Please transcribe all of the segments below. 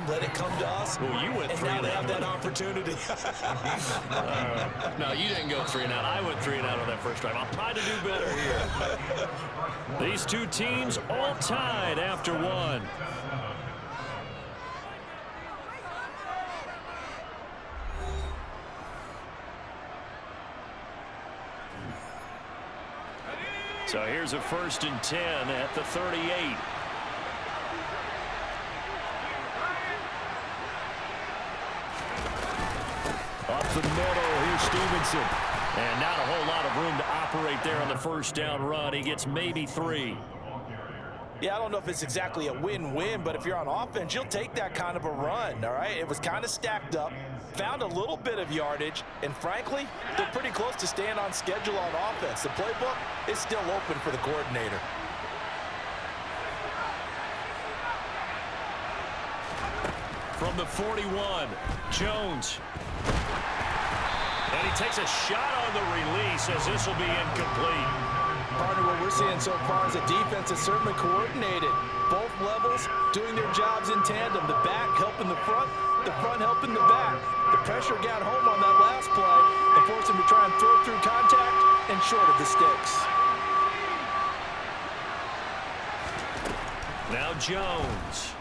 let it come to us. Well, you went and 3 now and they out. have that opportunity. No, you didn't go 3 and out. I went 3 and out on that first drive. I'll try to do better here. These two teams all tied after one. So here's a 1st and 10 at the 38. Up the middle, here's Stevenson. And not a whole lot of room to operate there on the 1st down run. He gets maybe 3. Yeah, I don't know if it's exactly a win-win, but if you're on offense, you'll take that kind of a run, all right? It was kind of stacked up, found a little bit of yardage, and frankly, they're pretty close to staying on schedule on offense. The playbook is still open for the coordinator. From the 41, Jones. And he takes a shot on the release as this will be incomplete. Partner, what we're seeing so far is a defense that's certainly coordinated. Both levels doing their jobs in tandem. The back helping the front helping the back. The pressure got home on that last play and forced him to try and throw through contact and short of the sticks. Now Jones.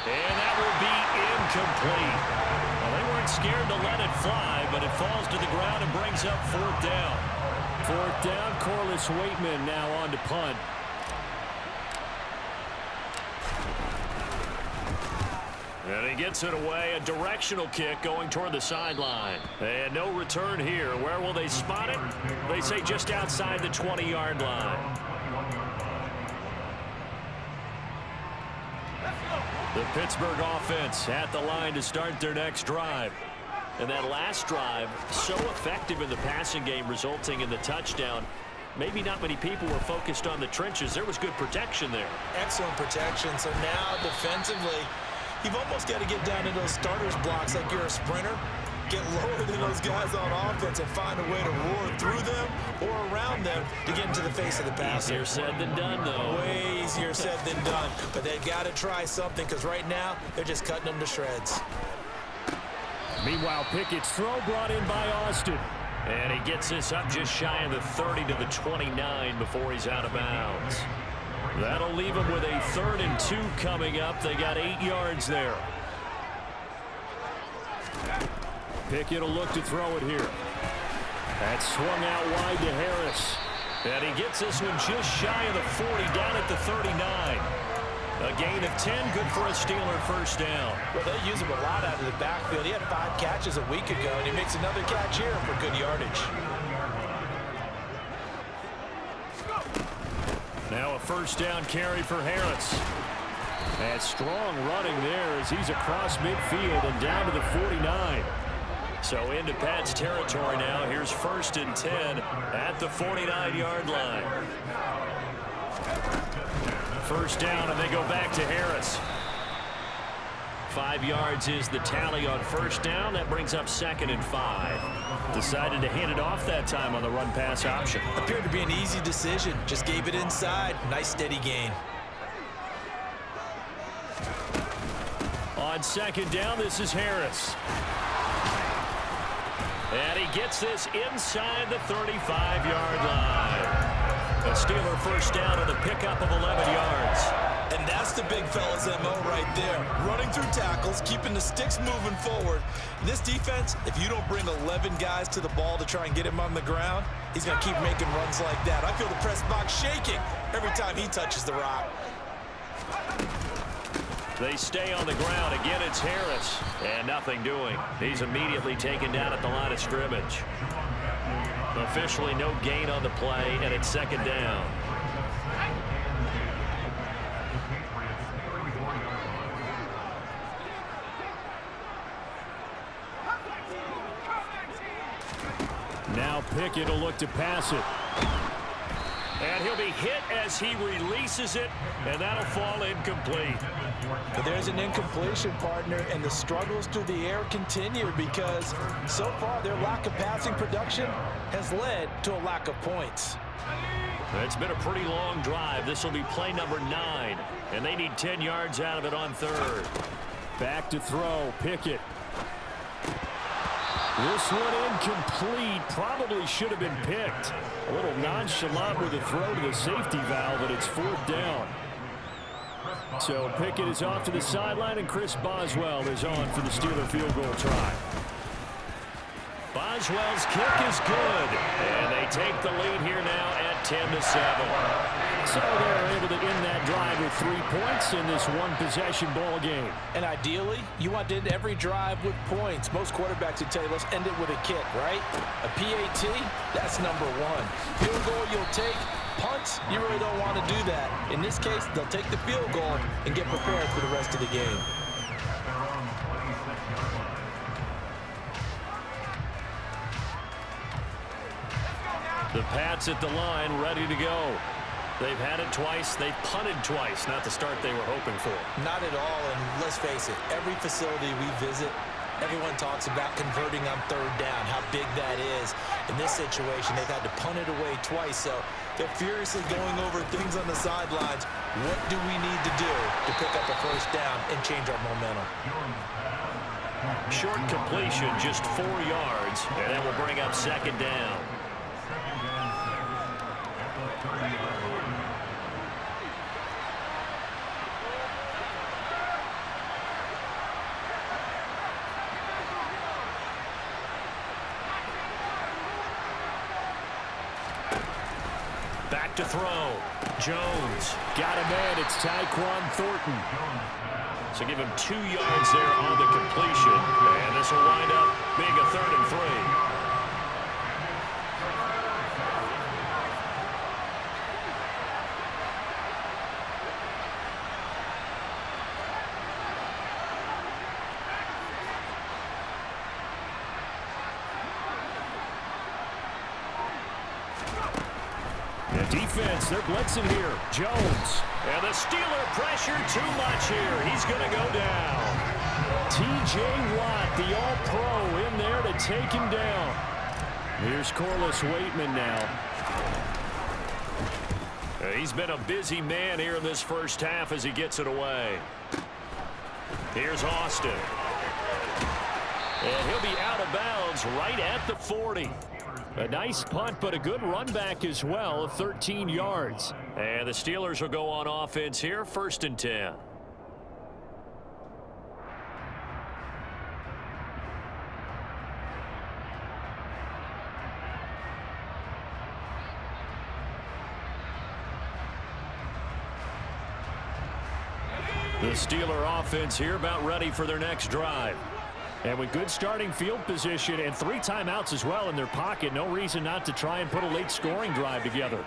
And that will be incomplete. Well, they weren't scared to let it fly, but it falls to the ground and brings up 4th down. 4th down, Corliss Waitman now on to punt. And he gets it away, a directional kick going toward the sideline. And no return here. Where will they spot it? They say just outside the 20-yard line. The Pittsburgh offense at the line to start their next drive. And that last drive, so effective in the passing game, resulting in the touchdown. Maybe not many people were focused on the trenches. There was good protection there. Excellent protection. So now defensively, you've almost got to get down to those starters blocks like you're a sprinter. Get lower than those guys on offense and find a way to roar through them or around them to get into the face of the passer. Easier said than done, though. Way easier said than done. But they've got to try something because right now they're just cutting them to shreds. Meanwhile, Pickett's throw brought in by Austin. And he gets this up just shy of the 30 to the 29 before he's out of bounds. That'll leave him with a 3rd and 2 coming up. They got 8 yards there. Pickett will look to throw it here. That's swung out wide to Harris. And he gets this one just shy of the 40, down at the 39. A gain of 10, good for a Steeler 1st down. Well, they use him a lot out of the backfield. He had 5 catches a week ago, and he makes another catch here for good yardage. Now a 1st down carry for Harris. And strong running there as he's across midfield and down to the 49. So into Pat's territory now. Here's 1st and 10 at the 49-yard line. 1st down, and they go back to Harris. 5 yards is the tally on 1st down. That brings up 2nd and 5. Decided to hand it off that time on the run-pass option. Appeared to be an easy decision. Just gave it inside. Nice, steady gain. On 2nd down, this is Harris. And he gets this inside the 35-yard line. A Steeler 1st down and a pickup of 11 yards. And that's the big fella's MO right there. Running through tackles, keeping the sticks moving forward. This defense, if you don't bring 11 guys to the ball to try and get him on the ground, he's going to keep making runs like that. I feel the press box shaking every time he touches the rock. They stay on the ground. Again, it's Harris. And nothing doing. He's immediately taken down at the line of scrimmage. Officially no gain on the play, and it's 2nd down. Now Pickett will look to pass it. And he'll be hit as he releases it, and that'll fall incomplete. But there's an incompletion, partner, and the struggles through the air continue because so far their lack of passing production has led to a lack of points. It's been a pretty long drive. This will be play number 9, and they need 10 yards out of it on third. Back to throw, Pickett. This one incomplete. Probably should have been picked. A little nonchalant with a throw to the safety valve, but it's 4th down. So Pickett is off to the sideline, and Chris Boswell is on for the Steeler field goal try. Boswell's kick is good, and they take the lead here now at 10-7. So they're able to end that drive with 3 points in this one-possession ball game. And ideally, you want to end every drive with points. Most quarterbacks would tell you, let's end it with a kick, right? A PAT, that's number 1. Field goal you'll take. Punts, you really don't want to do that. In this case, they'll take the field goal and get prepared for the rest of the game. The Pats at the line, ready to go. They've had it twice. They've punted twice. Not the start they were hoping for. Not at all, and let's face it, every facility we visit, everyone talks about converting on 3rd down, how big that is. In this situation, they've had to punt it away twice, so they're furiously going over things on the sidelines. What do we need to do to pick up a 1st down and change our momentum? Short completion, just 4 yards, and that will bring up 2nd down. Back to throw. Jones got a man. It's Tyquan Thornton. So give him 2 yards there on the completion. And this will wind up being a 3rd and 3. Defense, they're blitzing here. Jones. And the Steeler pressure too much here. He's going to go down. T.J. Watt, the All-Pro, in there to take him down. Here's Corliss Waitman now. He's been a busy man here in this first half as he gets it away. Here's Austin. And he'll be out of bounds right at the 40. A nice punt, but a good run back as well, 13 yards. And the Steelers will go on offense here, 1st and 10. The Steeler offense here about ready for their next drive. And with good starting field position and 3 timeouts as well in their pocket, no reason not to try and put a late scoring drive together.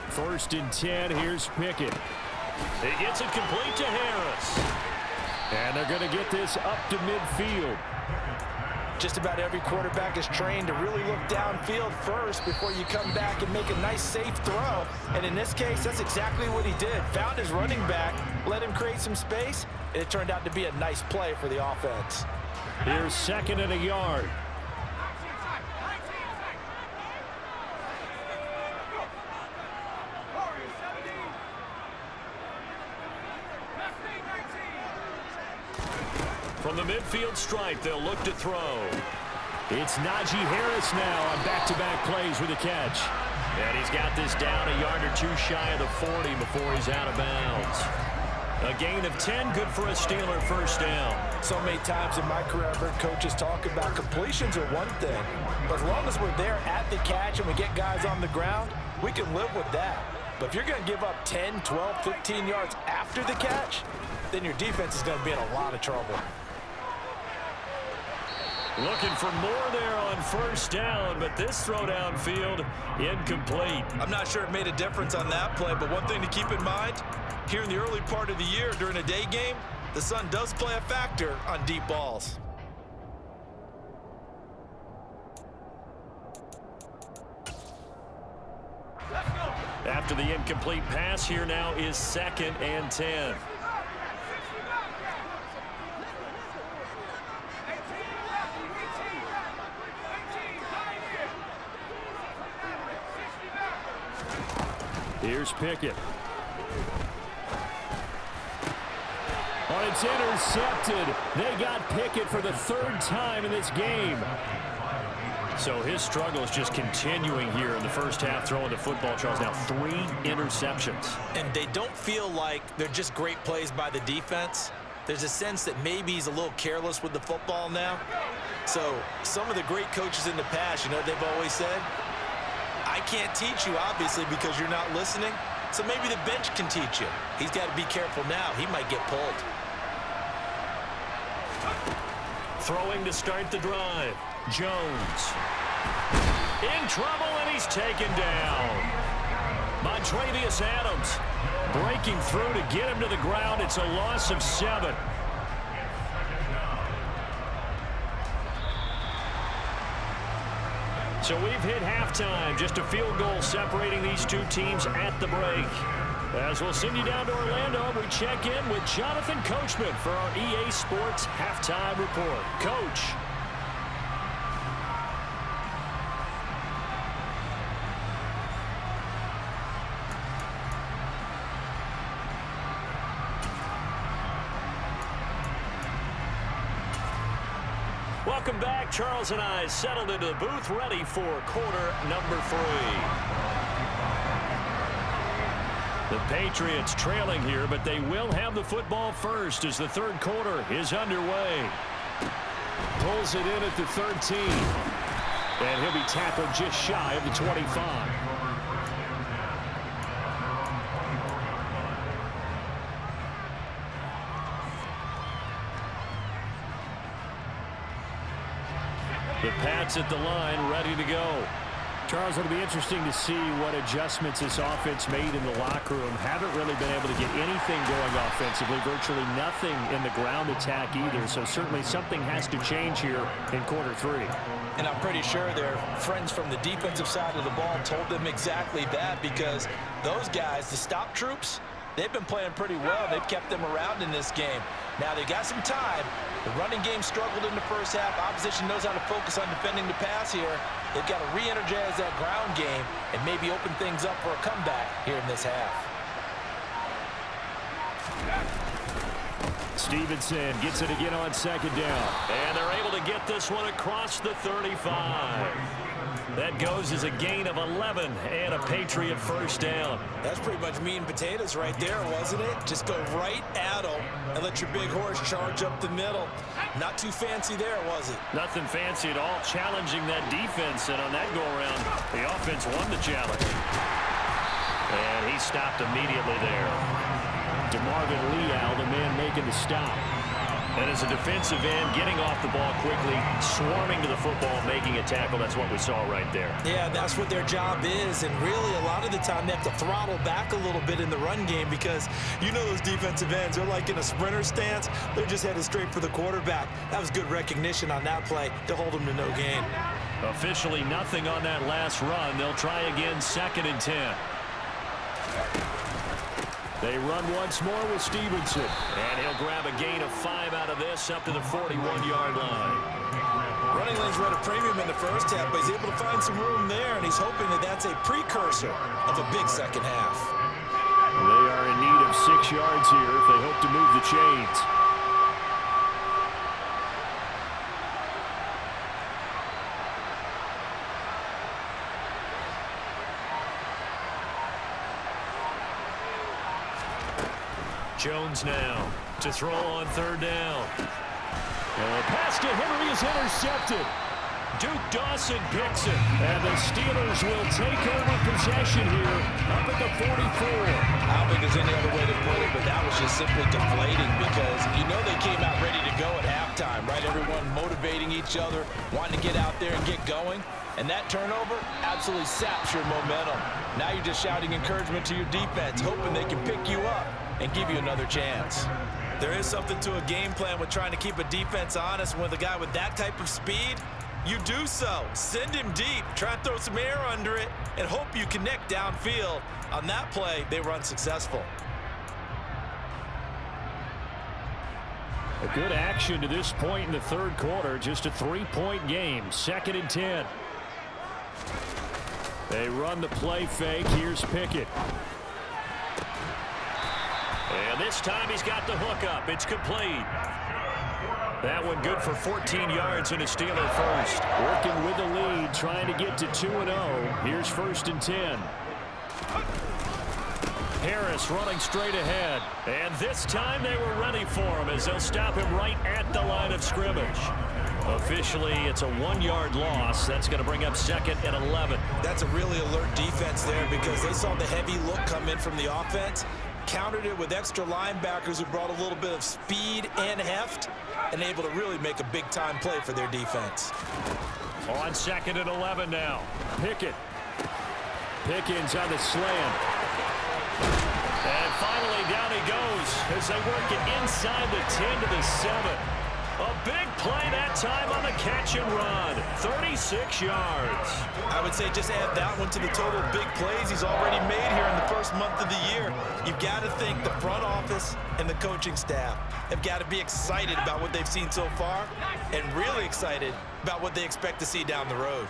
First and 10, here's Pickett. He gets it complete to Harris. And they're going to get this up to midfield. Just about every quarterback is trained to really look downfield first before you come back and make a nice, safe throw. And in this case, that's exactly what he did. Found his running back, let him create some space, and it turned out to be a nice play for the offense. Here's 2nd and a yard. From the midfield stripe, they'll look to throw. It's Najee Harris now on back-to-back plays with a catch. And he's got this down a yard or 2 shy of the 40 before he's out of bounds. A gain of 10, good for a Steeler 1st down. So many times in my career, I've heard coaches talk about completions are one thing. But as long as we're there at the catch and we get guys on the ground, we can live with that. But if you're going to give up 10, 12, 15 yards after the catch, then your defense is going to be in a lot of trouble. Looking for more there on 1st down, but this throw downfield incomplete. I'm not sure it made a difference on that play, but one thing to keep in mind, here in the early part of the year during a day game, the sun does play a factor on deep balls. After the incomplete pass, here now is 2nd and 10. Here's Pickett. Oh, it's intercepted. They got Pickett for the third time in this game. So his struggle is just continuing here in the first half, throwing the football. Charles, now 3 interceptions. And they don't feel like they're just great plays by the defense. There's a sense that maybe he's a little careless with the football now. So some of the great coaches in the past, you know what they've always said? I can't teach you, obviously, because you're not listening. So maybe the bench can teach you. He's got to be careful now. He might get pulled. Throwing to start the drive. Jones. In trouble, and he's taken down. Montravius Adams breaking through to get him to the ground. It's a loss of 7. So we've hit halftime. Just a field goal separating these two teams at the break. As we'll send you down to Orlando, we check in with Jonathan Coachman for our EA Sports Halftime Report. Coach. Welcome back. Charles and I settled into the booth, ready for quarter number 3. The Patriots trailing here, but they will have the football first as the third quarter is underway. Pulls it in at the 13. And he'll be tackled just shy of the 25. The Pats at the line, ready to go. Charles, it'll be interesting to see what adjustments this offense made in the locker room. Haven't really been able to get anything going offensively, virtually nothing in the ground attack either. So certainly something has to change here in quarter 3. And I'm pretty sure their friends from the defensive side of the ball told them exactly that, because those guys, the stop troops, they've been playing pretty well. They've kept them around in this game. Now they got some time. The running game struggled in the first half. Opposition knows how to focus on defending the pass here. They've got to re-energize that ground game and maybe open things up for a comeback here in this half. Stevenson gets it again on second down. And they're able to get this one across the 35. That goes as a gain of 11 and a Patriot first down. That's pretty much meat and potatoes right there, wasn't it? Just go right at them and let your big horse charge up the middle. Not too fancy there, was it? Nothing fancy at all. Challenging that defense, and on that go-around, the offense won the challenge. And he stopped immediately there. DeMarvin Leal, the man making the stop. And as a defensive end, getting off the ball quickly, swarming to the football, making a tackle. That's what we saw right there. Yeah, that's what their job is. And really, a lot of the time, they have to throttle back a little bit in the run game, because you know those defensive ends, they're like in a sprinter stance. They're just headed straight for the quarterback. That was good recognition on that play to hold them to no gain. Officially nothing on that last run. They'll try again, 2nd and 10. They run once more with Stevenson. And he'll grab a gain of 5 out of this up to the 41-yard line. Running lanes were at a premium in the first half, but he's able to find some room there, and he's hoping that that's a precursor of a big second half. They are in need of 6 yards here if they hope to move the chains. Jones now to throw on 3rd down. And the pass to Henry is intercepted. Duke Dawson picks it. And the Steelers will take over possession here up at the 44. I don't think there's any other way to put it, but that was just simply deflating, because you know they came out ready to go at halftime, right? Everyone motivating each other, wanting to get out there and get going. And that turnover absolutely saps your momentum. Now you're just shouting encouragement to your defense, hoping they can pick you up and give you another chance. There is something to a game plan with trying to keep a defense honest. And with a guy with that type of speed, you do so. Send him deep, try and throw some air under it, and hope you connect downfield. On that play, they were unsuccessful. A good action to this point in the 3rd quarter. Just a 3-point game. 2nd and 10. They run the play fake. Here's Pickett. And this time he's got the hook up. It's complete. That one good for 14 yards and a Steeler first. Working with the lead, trying to get to 2-0. Here's 1st and 10. Harris running straight ahead. And this time they were ready for him as they'll stop him right at the line of scrimmage. Officially, it's a 1-yard loss. That's going to bring up 2nd and 11. That's a really alert defense there because they saw the heavy look come in from the offense, countered it with extra linebackers who brought a little bit of speed and heft, and able to really make a big-time play for their defense. On 2nd and 11 now. Pickett. Pickens on the slant. And finally down he goes as they work it inside the 10 to the 7. A big play that time on the catch and run. 36 yards. I would say just add that one to the total big plays he's already made here in the first month of the year. You've got to think the front office and the coaching staff have got to be excited about what they've seen so far and really excited about what they expect to see down the road.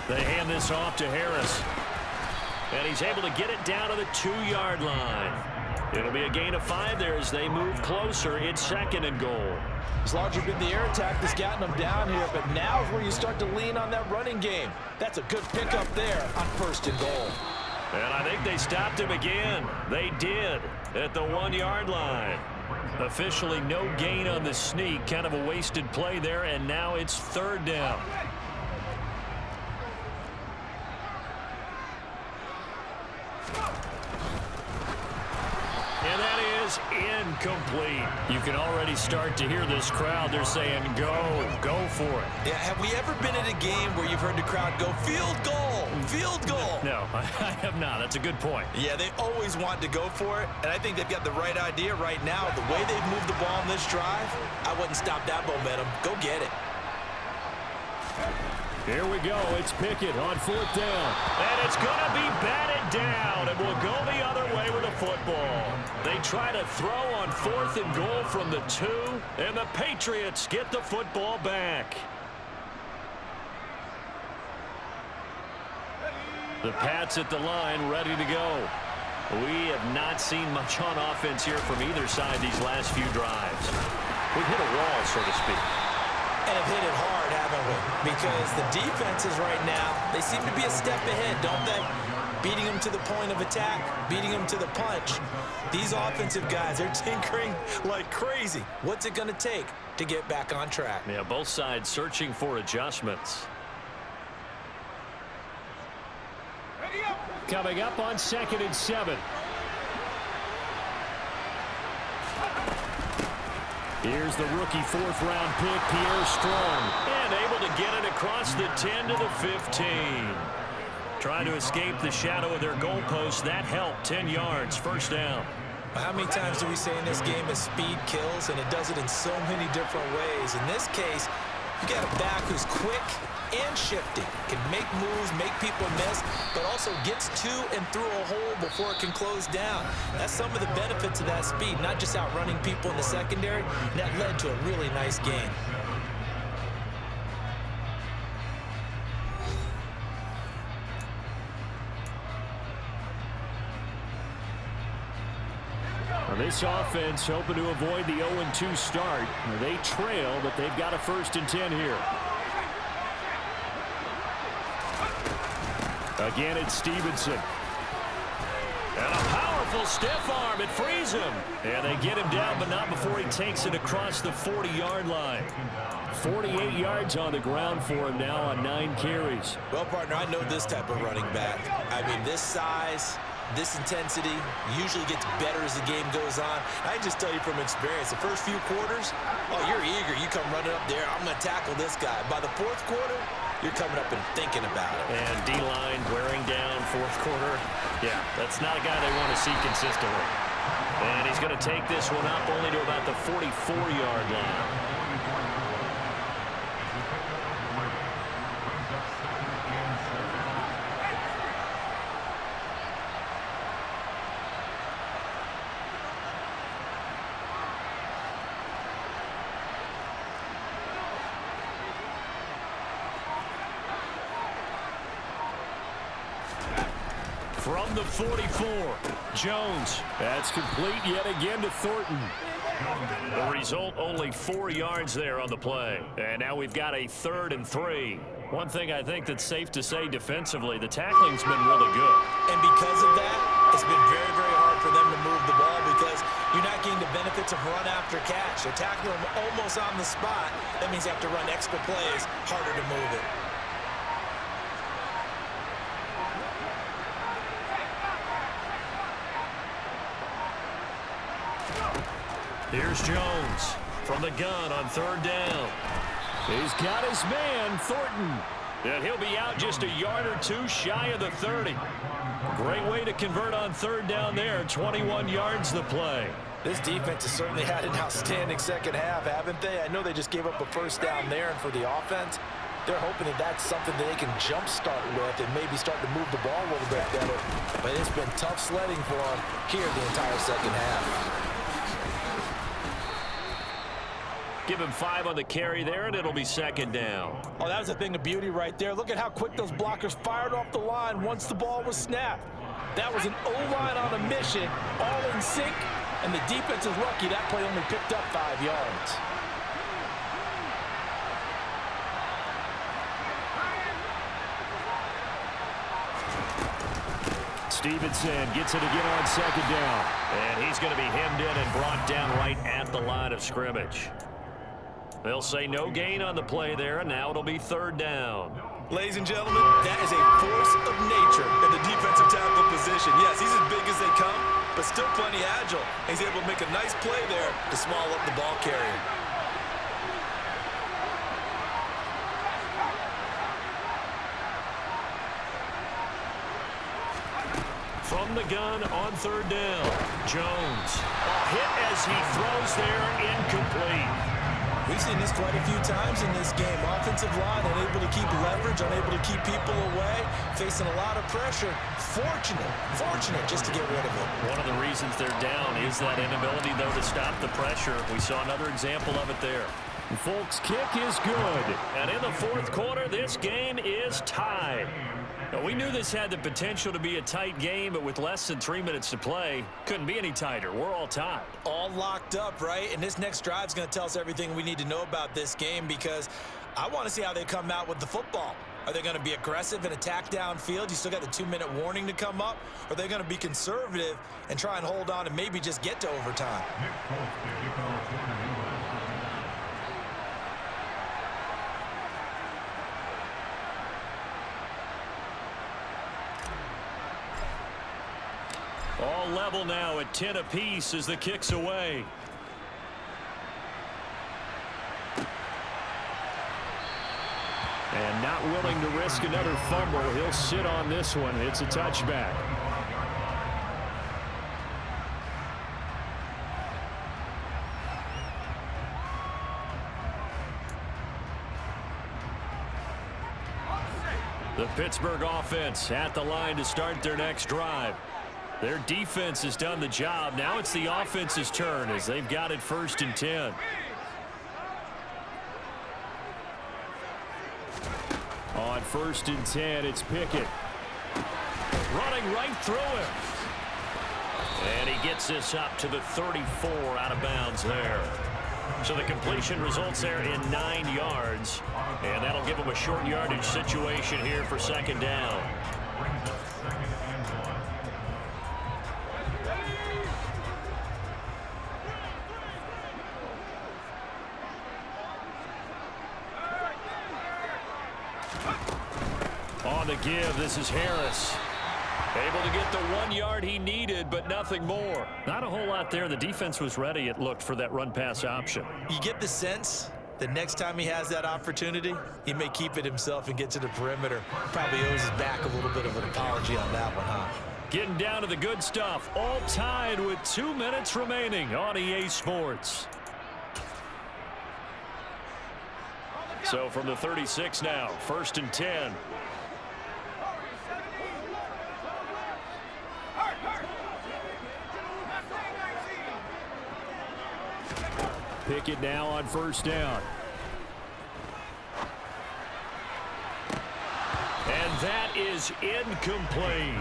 They hand this off to Harris. And he's able to get it down to the 2-yard line. It'll be a gain of 5 there as they move closer. It's 2nd and goal. It's largely been the air attack that's gotten them down here, but now is where you start to lean on that running game. That's a good pickup there on 1st and goal. And I think they stopped him again. They did at the 1-yard line. Officially no gain on the sneak. Kind of a wasted play there, and now it's 3rd down. And that is incomplete. You can already start to hear this crowd. They're saying, go for it. Yeah, have we ever been at a game where you've heard the crowd go, field goal, field goal? No, I have not. That's a good point. Yeah, they always want to go for it, and I think they've got the right idea right now. The way they've moved the ball in this drive, I wouldn't stop that momentum. Go get it. Here we go. It's Pickett on 4th down. And it's going to be batted down, and we'll go the other way with the football. They try to throw on 4th and goal from the 2, and the Patriots get the football back. The Pats at the line, ready to go. We have not seen much on offense here from either side these last few drives. We've hit a wall, so to speak. And have hit it hard, haven't we? Because the defenses right now, they seem to be a step ahead, don't they? Beating them to the point of attack, beating them to the punch. These offensive guys, they're tinkering like crazy. What's it going to take to get back on track? Yeah, both sides searching for adjustments. Coming up on 2nd and 7. Here's the rookie 4th-round pick, Pierre Strong. And able to get it across the 10 to the 15. Trying to escape the shadow of their goalpost. That helped. 10 yards, 1st down. How many times do we say in this game that speed kills, and it does it in so many different ways? In this case, you got a back who's quick and shifty, can make moves, make people miss, but also gets to and through a hole before it can close down. That's some of the benefits of that speed, not just outrunning people in the secondary, and that led to a really nice game. This offense hoping to avoid the 0-2 start. They trail, but they've got a 1st and 10 here. Again, it's Stevenson. And a powerful stiff arm. It frees him. And they get him down, but not before he takes it across the 40-yard line. 48 yards on the ground for him now on 9 carries. Well, partner, I know this type of running back. I mean, this size, this intensity usually gets better as the game goes on. I just tell you from experience, the first few quarters, oh, you're eager. You come running up there, I'm going to tackle this guy. By the 4th quarter, you're coming up and thinking about it. And D-line wearing down 4th quarter. Yeah, that's not a guy they want to see consistently. And he's going to take this one up only to about the 44-yard line. From the 44, Jones. That's complete yet again to Thornton. The result, only 4 yards there on the play. And now we've got a 3rd and 3. One thing I think that's safe to say defensively, the tackling's been really good. And because of that, it's been very, very hard for them to move the ball because you're not getting the benefits of run after catch. They're tackling them almost on the spot. That means you have to run extra plays, harder to move it. Here's Jones from the gun on 3rd down. He's got his man, Thornton. And he'll be out just a yard or 2 shy of the 30. Great way to convert on 3rd down there. 21 yards the play. This defense has certainly had an outstanding second half, haven't they? I know they just gave up a 1st down there, and for the offense, they're hoping that that's something that they can jumpstart with and maybe start to move the ball a little bit better. But it's been tough sledding for them here the entire second half. Give him 5 on the carry there, and it'll be 2nd down. Oh, that was a thing of beauty right there. Look at how quick those blockers fired off the line once the ball was snapped. That was an O-line on a mission, all in sync, and the defense is lucky that play only picked up 5 yards. Stevenson gets it again on 2nd down. And he's going to be hemmed in and brought down right at the line of scrimmage. They'll say no gain on the play there, and now it'll be 3rd down. Ladies and gentlemen, that is a force of nature in the defensive tackle position. Yes, he's as big as they come, but still plenty agile. He's able to make a nice play there to small up the ball carrier. From the gun on 3rd down, Jones. A hit as he throws there, incomplete. We've seen this quite a few times in this game. Offensive line unable to keep leverage, unable to keep people away, facing a lot of pressure. Fortunate just to get rid of it. One of the reasons they're down is that inability, though, to stop the pressure. We saw another example of it there. Folks, kick is good. And in the 4th quarter, this game is tied. Now, we knew this had the potential to be a tight game, but with less than 3 minutes to play, couldn't be any tighter. We're all tied. All locked up, right? And this next drive is going to tell us everything we need to know about this game because I want to see how they come out with the football. Are they going to be aggressive and attack downfield? You still got the 2-minute warning to come up? Or are they going to be conservative and try and hold on and maybe just get to overtime? All level now at 10 apiece as the kick's away. And not willing to risk another fumble. He'll sit on this one. It's a touchback. The Pittsburgh offense at the line to start their next drive. Their defense has done the job. Now it's the offense's turn as they've got it 1st and 10. On 1st and 10, it's Pickett. Running right through him. And he gets this up to the 34 out of bounds there. So the completion results there in 9 yards. And that'll give him a short yardage situation here for 2nd down. On the give, this is Harris. Able to get the 1 yard he needed, but nothing more. Not a whole lot there. The defense was ready, it looked, for that run-pass option. You get the sense the next time he has that opportunity, he may keep it himself and get to the perimeter. Probably owes his back a little bit of an apology on that one, huh? Getting down to the good stuff. All tied with 2 minutes remaining on EA Sports. So from the 36 now, 1st and 10. Pickett now on 1st down. And that is incomplete.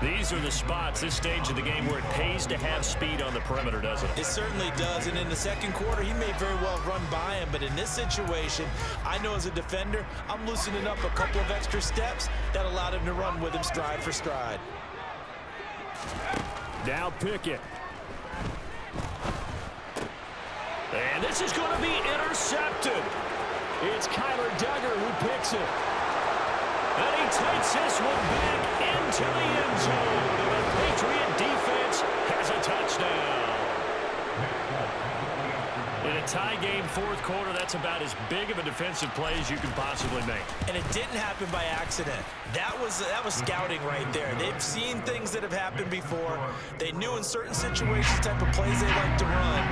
These are the spots, this stage of the game, where it pays to have speed on the perimeter, doesn't it? It certainly does, and in the second quarter, he may very well run by him, but in this situation, I know as a defender, I'm loosening up a couple of extra steps that allowed him to run with him stride for stride. Now Pickett. And this is going to be intercepted. It's Kyler Duggar who picks it. And he takes this one back into the end zone. The Patriot defense has a touchdown. In a tie game, fourth quarter, that's about as big of a defensive play as you can possibly make. And it didn't happen by accident. That was scouting right there. They've seen things that have happened before. They knew in certain situations the type of plays they like to run.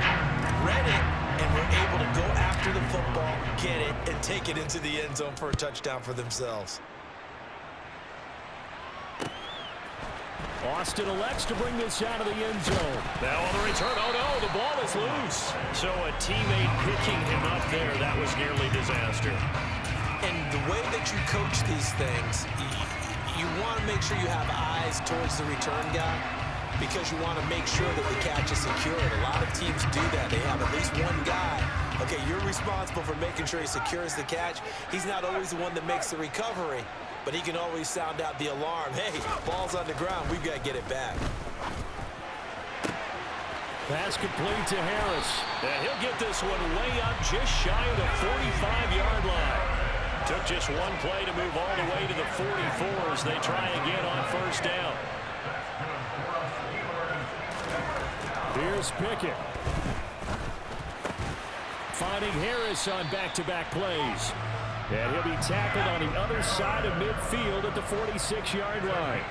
Read it, and were able to go after the football, get it, and take it into the end zone for a touchdown for themselves. Austin elects to bring this out of the end zone. Now on the return, oh no, the ball is loose. So a teammate picking him up there, that was nearly disaster. And the way that you coach these things, you want to make sure you have eyes towards the return guy because you want to make sure that the catch is secured. A lot of teams do that. They have at least one guy. Okay, you're responsible for making sure he secures the catch. He's not always the one that makes the recovery, but he can always sound out the alarm. Hey, ball's on the ground. We've got to get it back. Pass complete to Harris. And he'll get this one way up just shy of the 45-yard line. Took just one play to move all the way to the 44 as they try again on first down. Here's Pickett. Finding Harris on back-to-back plays. And he'll be tackled on the other side of midfield at the 46-yard line.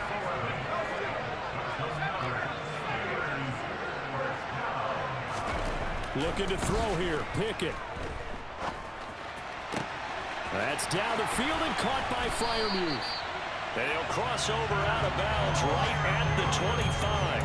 Looking to throw here, Pickett. That's down the field and caught by Freiermuth. And he'll cross over out of bounds right at the 25.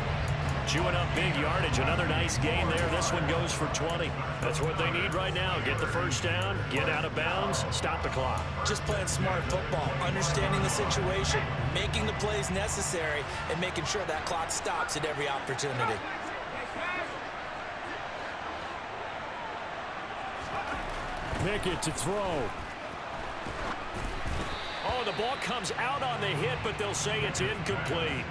Chewing up big yardage. Another nice gain there. This one goes for 20. That's what they need right now. Get the first down, get out of bounds, stop the clock. Just playing smart football, understanding the situation, making the plays necessary, and making sure that clock stops at every opportunity. Pickett to throw. Oh, the ball comes out on the hit, but they'll say it's incomplete.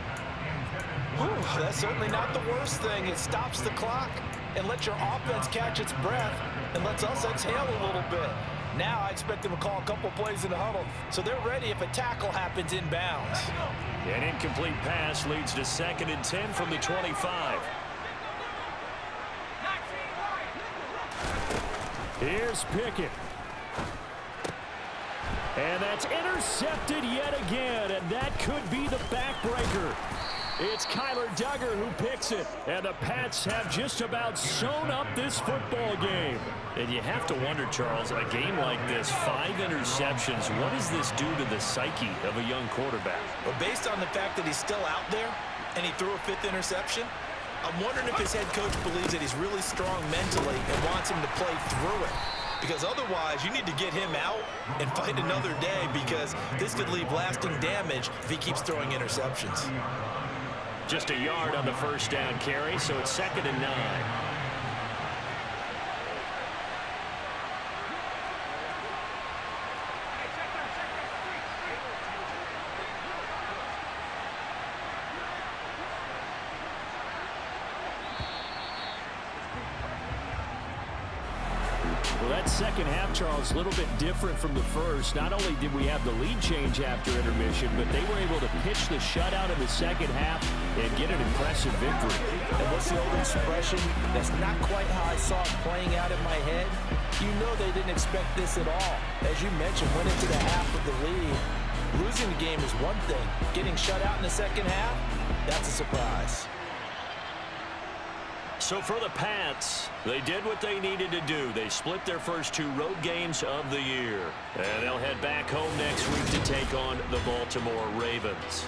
Whew, that's certainly not the worst thing. It stops the clock and lets your offense catch its breath and lets us exhale a little bit. Now I expect them to call a couple plays in the huddle, so they're ready if a tackle happens inbounds. An incomplete pass leads to 2nd and 10 from the 25. Here's Pickett. And that's intercepted yet again, and that could be the backbreaker. It's Kyler Duggar who picks it, and the Pats have just about sewn up this football game. And you have to wonder, Charles, a game like this, 5 interceptions, what does this do to the psyche of a young quarterback? Well, based on the fact that he's still out there and he threw a 5th interception, I'm wondering if his head coach believes that he's really strong mentally and wants him to play through it. Because otherwise, you need to get him out and fight another day because this could leave lasting damage if he keeps throwing interceptions. Just a yard on the first down carry, so it's 2nd and 9. Well, that second half, Charles, a little bit different from the first. Not only did we have the lead change after intermission, but they were able to pitch the shutout in the second half and get an impressive victory. And what's the old expression? That's not quite how I saw it playing out in my head. You know they didn't expect this at all. As you mentioned, went into the half of the lead. Losing the game is one thing. Getting shut out in the second half, that's a surprise. So for the Pats, they did what they needed to do. They split their first 2 road games of the year. And they'll head back home next week to take on the Baltimore Ravens.